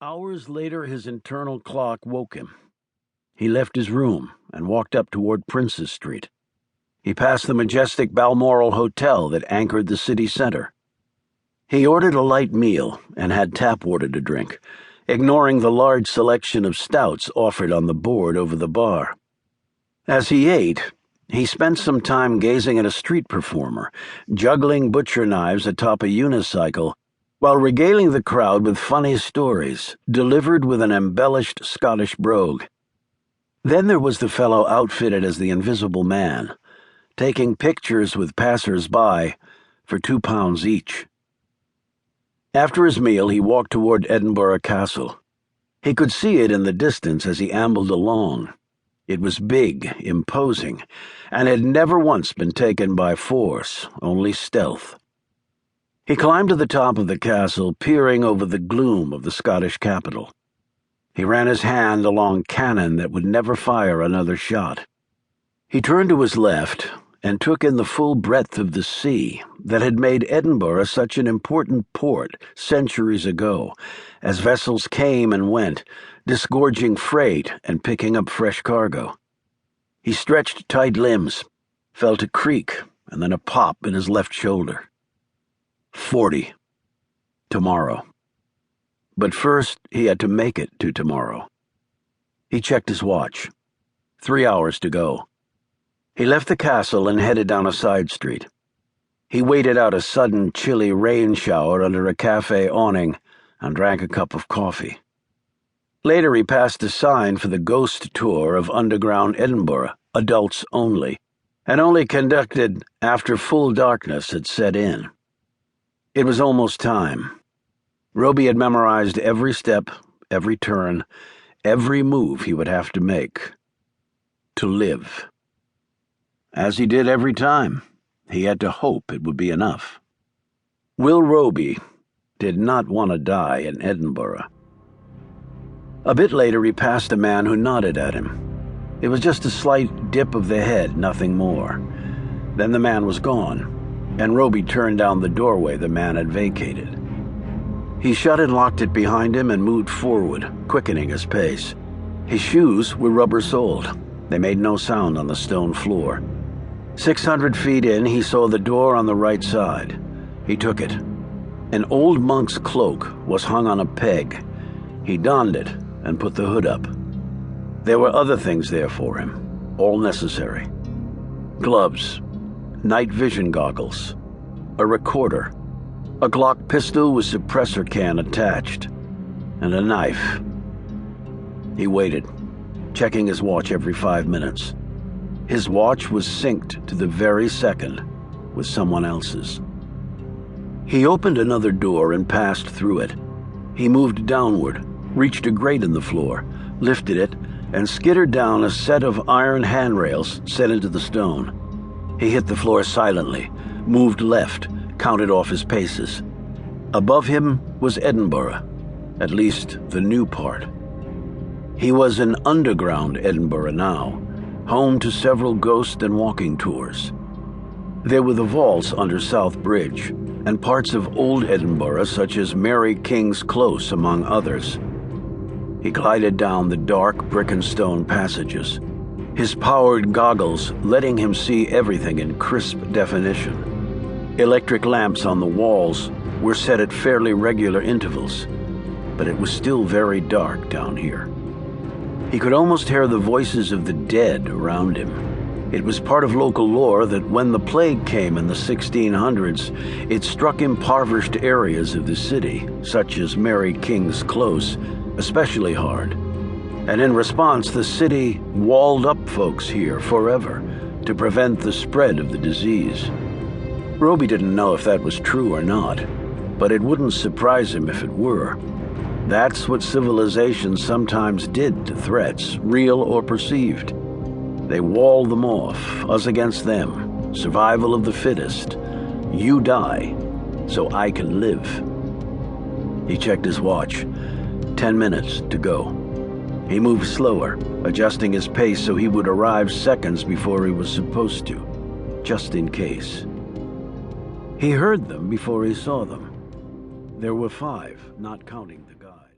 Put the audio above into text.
Hours later, his internal clock woke him. He left his room and walked up toward Princes Street. He passed the majestic Balmoral Hotel that anchored the city center. He ordered a light meal and had tap water to drink, ignoring the large selection of stouts offered on the board over the bar. As he ate, he spent some time gazing at a street performer, juggling butcher knives atop a unicycle, while regaling the crowd with funny stories, delivered with an embellished Scottish brogue. Then there was the fellow outfitted as the Invisible Man, taking pictures with passers-by for £2 each. After his meal, he walked toward Edinburgh Castle. He could see it in the distance as he ambled along. It was big, imposing, and had never once been taken by force, only stealth. He climbed to the top of the castle, peering over the gloom of the Scottish capital. He ran his hand along cannon that would never fire another shot. He turned to his left and took in the full breadth of the sea that had made Edinburgh such an important port centuries ago, as vessels came and went, disgorging freight and picking up fresh cargo. He stretched tight limbs, felt a creak, and then a pop in his left shoulder. 40. Tomorrow. But first, he had to make it to tomorrow. He checked his watch. 3 hours to go. He left the castle and headed down a side street. He waited out a sudden, chilly rain shower under a cafe awning and drank a cup of coffee. Later, he passed a sign for the ghost tour of underground Edinburgh, adults only, and only conducted after full darkness had set in. It was almost time. Robie had memorized every step, every turn, every move he would have to make. To live. As he did every time, he had to hope it would be enough. Will Robie did not want to die in Edinburgh. A bit later, he passed a man who nodded at him. It was just a slight dip of the head, nothing more. Then the man was gone, and Robie turned down the doorway the man had vacated. He shut and locked it behind him and moved forward, quickening his pace. His shoes were rubber-soled. They made no sound on the stone floor. 600 feet in, he saw the door on the right side. He took it. An old monk's cloak was hung on a peg. He donned it and put the hood up. There were other things there for him, all necessary. Gloves, night vision goggles, a recorder, a Glock pistol with suppressor can attached, and a knife. He waited, checking his watch every 5 minutes. His watch was synced to the very second with someone else's. He opened another door and passed through it. He moved downward, reached a grate in the floor, lifted it, and skittered down a set of iron handrails set into the stone. He hit the floor silently, moved left, counted off his paces. Above him was Edinburgh, at least the new part. He was in underground Edinburgh now, home to several ghost and walking tours. There were the vaults under South Bridge, and parts of old Edinburgh such as Mary King's Close, among others. He glided down the dark brick and stone passages, his powered goggles letting him see everything in crisp definition. Electric lamps on the walls were set at fairly regular intervals, but it was still very dark down here. He could almost hear the voices of the dead around him. It was part of local lore that when the plague came in the 1600s, it struck impoverished areas of the city, such as Mary King's Close, especially hard. And in response, the city walled up folks here forever to prevent the spread of the disease. Robie didn't know if that was true or not, but it wouldn't surprise him if it were. That's what civilization sometimes did to threats, real or perceived. They walled them off, us against them, survival of the fittest. You die, so I can live. He checked his watch. 10 minutes to go. He moved slower, adjusting his pace so he would arrive seconds before he was supposed to, just in case. He heard them before he saw them. There were 5, not counting the